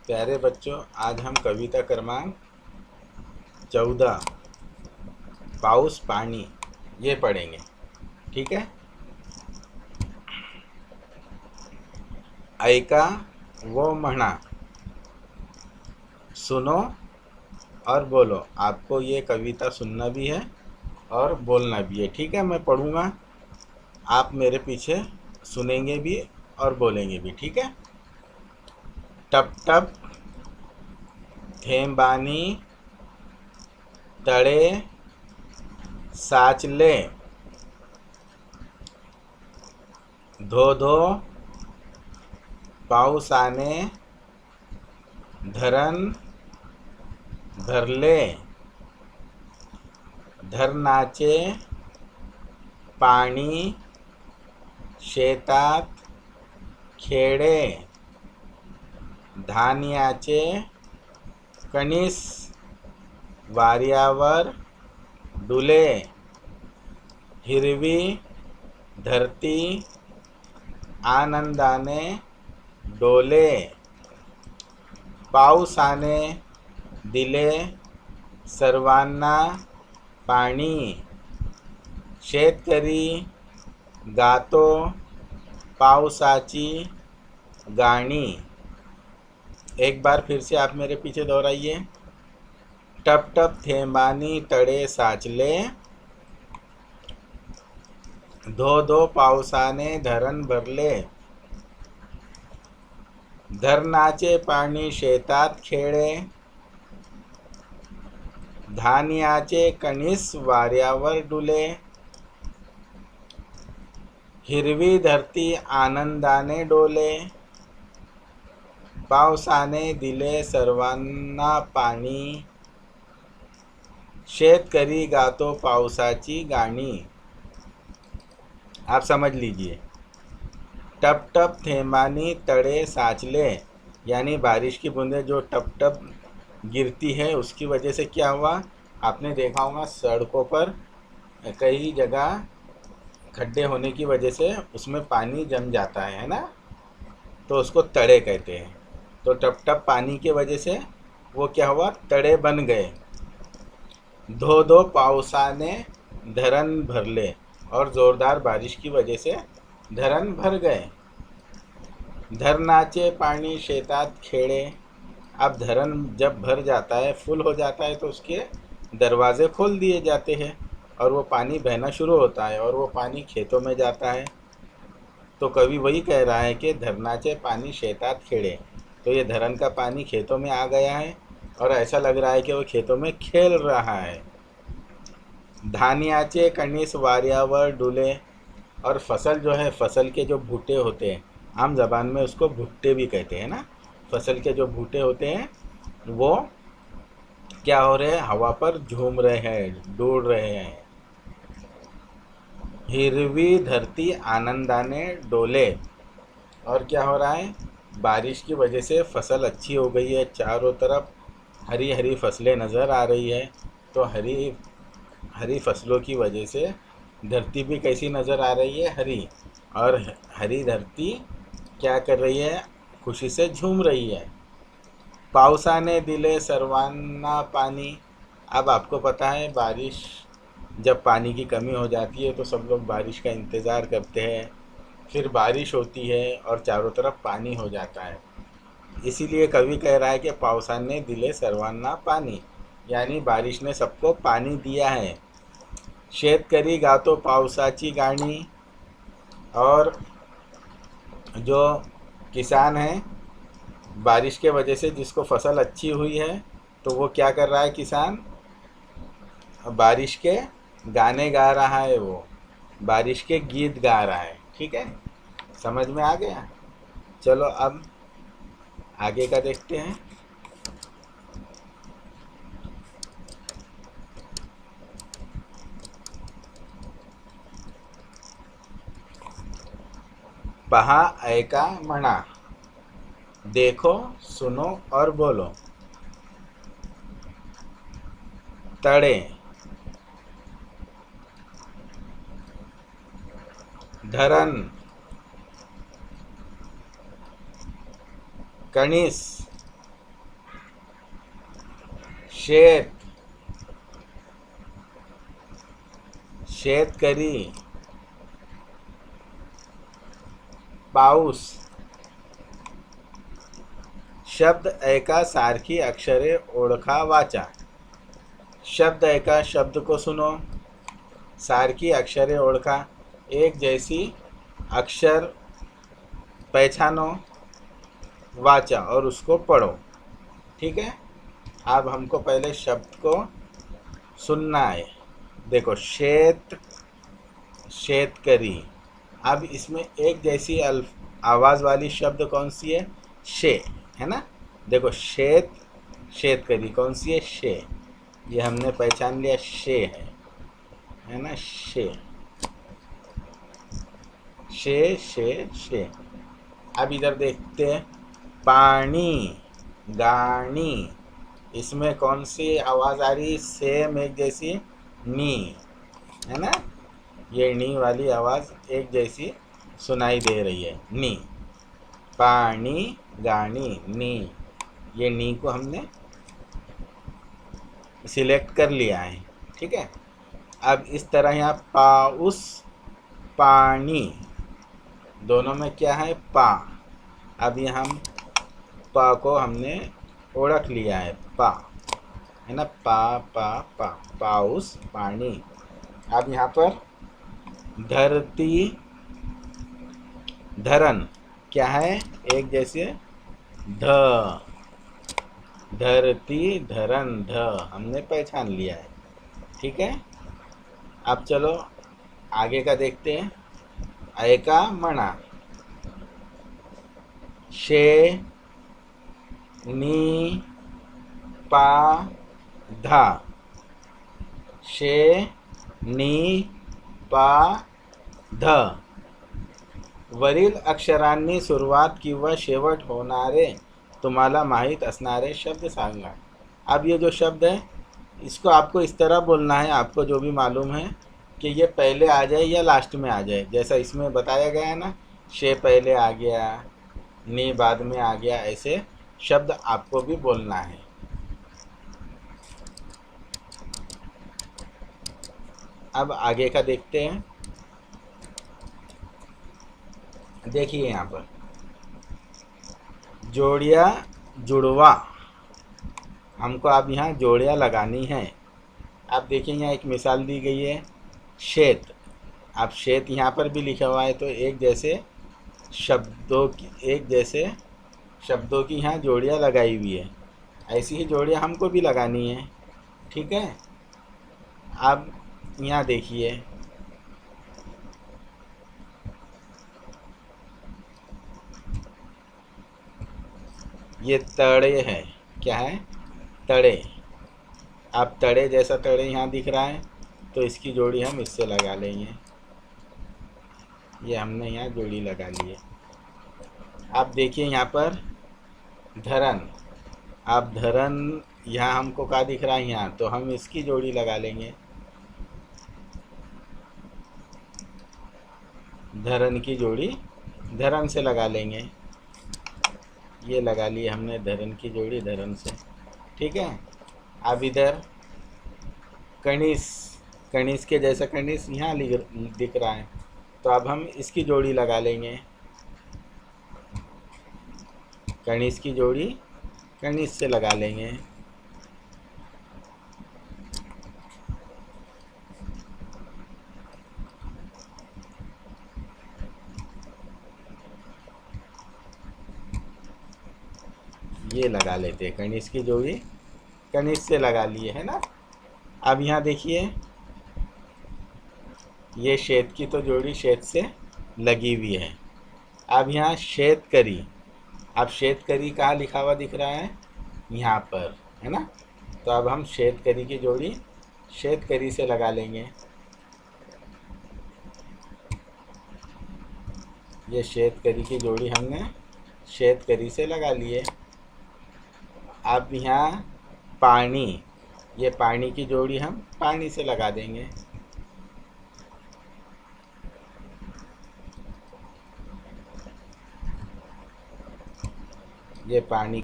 प्यारे बच्चों, आज हम कविता क्रमांक 14 पाऊस पानी ये पढ़ेंगे। ठीक है। ऐका वो म्हणा, सुनो और बोलो। आपको ये कविता सुनना भी है और बोलना भी है। ठीक है, मैं पढ़ूँगा, आप मेरे पीछे सुनेंगे भी और बोलेंगे भी। ठीक है। टप टप थेंबानी तळे साचले, धो धो पावसाने धरण भरले, धरणाचे पाणी शेतात खेडे, धान्याचे कणीस वाऱ्यावर डुले, हिरवी धरती आनंदाने डोले, पावसाने दिले सर्वांना पाणी, शेतकरी गातो पावसाची गाणी। एक बार फिर से आप मेरे पीछे दोहराइए। टप टप थेंबानी तळे साचले, धो धो पावसाने धरण भरले, धरणाचे पाणी शेतात खेळे, धान्याचे कणीस वाऱ्यावर डुले, हिरवी धरती आनंदाने डोले, पावसाने दिले सर्वांना पाणी, शेतकरी गातो पावसाची गाणी। आप समझ लीजिए। टप टप थेंबानी तड़े साचले, यानी बारिश की बूंदें जो टप टप गिरती है उसकी वजह से क्या हुआ, आपने देखा होगा सड़कों पर कई जगह खड्डे होने की वजह से उसमें पानी जम जाता है ना, तो उसको तड़े कहते हैं। तो टप टप पानी की वजह से वो क्या हुआ, तड़े बन गए। धो धो पावसाने धरण भरले, और ज़ोरदार बारिश की वजह से धरण भर गए। धरणाचे पानी शेतात खेड़े, अब धरण जब भर जाता है, फुल हो जाता है, तो उसके दरवाज़े खोल दिए जाते हैं और वो पानी बहना शुरू होता है और वो पानी खेतों में जाता है। तो कवि वही कह रहा है कि धरणाचे पानी शेतात खेड़े, तो ये धरण का पानी खेतों में आ गया है और ऐसा लग रहा है कि वो खेतों में खेल रहा है। धान्याचे कणीस वाऱ्यावर डुले, और फसल जो है, फसल के जो भुट्टे होते हैं, आम ज़बान में उसको भुट्टे भी कहते हैं ना, फसल के जो भुट्टे होते हैं वो क्या हो रहे हैं, हवा पर झूम रहे हैं, डोल रहे हैं। हिरवी धरती आनंदाने डोले, और क्या हो रहा है, बारिश की वजह से फसल अच्छी हो गई है, चारों तरफ हरी हरी फसलें नज़र आ रही है। तो हरी हरी फसलों की वजह से धरती भी कैसी नज़र आ रही है, हरी। और हरी धरती क्या कर रही है, खुशी से झूम रही है। पावसाने दिले सर्वांना पानी, अब आपको पता है बारिश जब पानी की कमी हो जाती है तो सब लोग बारिश का इंतज़ार करते हैं, फिर बारिश होती है और चारों तरफ पानी हो जाता है। इसीलिए कवि कह रहा है कि पावसाने दिले सर्वांना पानी, यानी बारिश ने सबको पानी दिया है। शेतकरी गातो पावसाची गाणी, और जो किसान हैं, बारिश के वजह से जिसको फसल अच्छी हुई है, तो वो क्या कर रहा है, किसान बारिश के गाने गा रहा है, वो बारिश के गीत गा रहा है। ठीक है, समझ में आ गया। चलो अब आगे का देखते हैं। पहा ऐका म्हणा, देखो सुनो और बोलो। तड़े धरण कणीस शेत, शेतकरी, पाऊस। शब्द ऐका सारखी अक्षरे ओळखा वाचा। शब्द ऐका, शब्द को सुनो, सारखी अक्षरे ओळखा, एक जैसी अक्षर पहचानो, वाचा और उसको पढ़ो। ठीक है। अब हमको पहले शब्द को सुनना है। देखो, शेत, शेतकरी। अब इसमें एक जैसी आवाज़ वाली शब्द कौन सी है? शे, है ना। देखो, शेत, शेतकरी कौन सी है? शे। ये हमने पहचान लिया, शे है ना, शे, शे शे शे। अब इधर देखते हैं, पानी, गानी। इसमें कौन सी आवाज़ आ रही? सेम एक जैसी, नी, है ना। ये नी वाली आवाज़ एक जैसी सुनाई दे रही है, नी। पानी, गानी, नी। ये नी को हमने सिलेक्ट कर लिया है। ठीक है। अब इस तरह यहाँ पाउस, पानी, दोनों में क्या है? पा। अब यहाँ हम पा को हमने ओळख लिया है, पा, है ना। पा पा पा, पाउस, पानी। अब यहाँ पर धरती, धरन, क्या है? एक जैसे, ध, धरती, धरन, ध हमने पहचान लिया है। ठीक है। अब चलो आगे का देखते हैं। ऐका मना, शे, नी, पा, धा, शे, नी, पा, ध। वरील अक्षरांनी सुरुवात किंवा शेवट होणारे तुम्हाला माहीत असणारे शब्द सांगा। अब ये जो शब्द है, इसको आपको इस तरह बोलना है, आपको जो भी मालूम है, कि ये पहले आ जाए या लास्ट में आ जाए। जैसा इसमें बताया गया है ना, शे पहले आ गया, नी बाद में आ गया, ऐसे शब्द आपको भी बोलना है। अब आगे का देखते हैं। देखिए यहाँ पर जोड़िया, जुड़वा, हमको अब यहाँ जोड़ियाँ लगानी है। आप देखिए यहाँ एक मिसाल दी गई है, शेत। अब शेत यहाँ पर भी लिखा हुआ है, तो एक जैसे शब्दों की, एक जैसे शब्दों की यहाँ जोड़ियाँ लगाई हुई है। ऐसी ही जोड़ियाँ हमको भी लगानी है। ठीक है। अब यहाँ देखिए, ये तड़े है, क्या है? तड़े। अब तड़े जैसा तड़े यहाँ दिख रहा है, तो इसकी जोड़ी हम इससे लगा लेंगे। ये हमने यहाँ जोड़ी लगा ली है। अब देखिए यहाँ पर धरन। अब धरन यहाँ हमको क्या दिख रहा है? यहाँ, तो हम इसकी जोड़ी लगा लेंगे, धरन की जोड़ी धरन से लगा लेंगे। ये लगा लिए हमने धरन की जोड़ी धरन से। ठीक है। अब इधर कणिस, कणिस के जैसा कणिस यहाँ दिख रहा है, तो अब हम इसकी जोड़ी लगा लेंगे, कणिस की जोड़ी कणिस से लगा लेंगे। ये लगा लेते हैं, कणिस की जोड़ी कणिस से लगा लिए, है ना। अब यहाँ देखिए, ये शेत की तो जोड़ी शेत से लगी हुई है। अब यहाँ शेतकरी। अब शेतकरी कहाँ लिखा हुआ दिख रहा है? यहाँ पर, है ना। तो अब हम शेतकरी की जोड़ी शेतकरी से लगा लेंगे। ये शेतकरी की जोड़ी हमने शेतकरी से लगा लिए। अब यहाँ पानी, ये पानी की जोड़ी हम पानी से लगा देंगे। ये पानी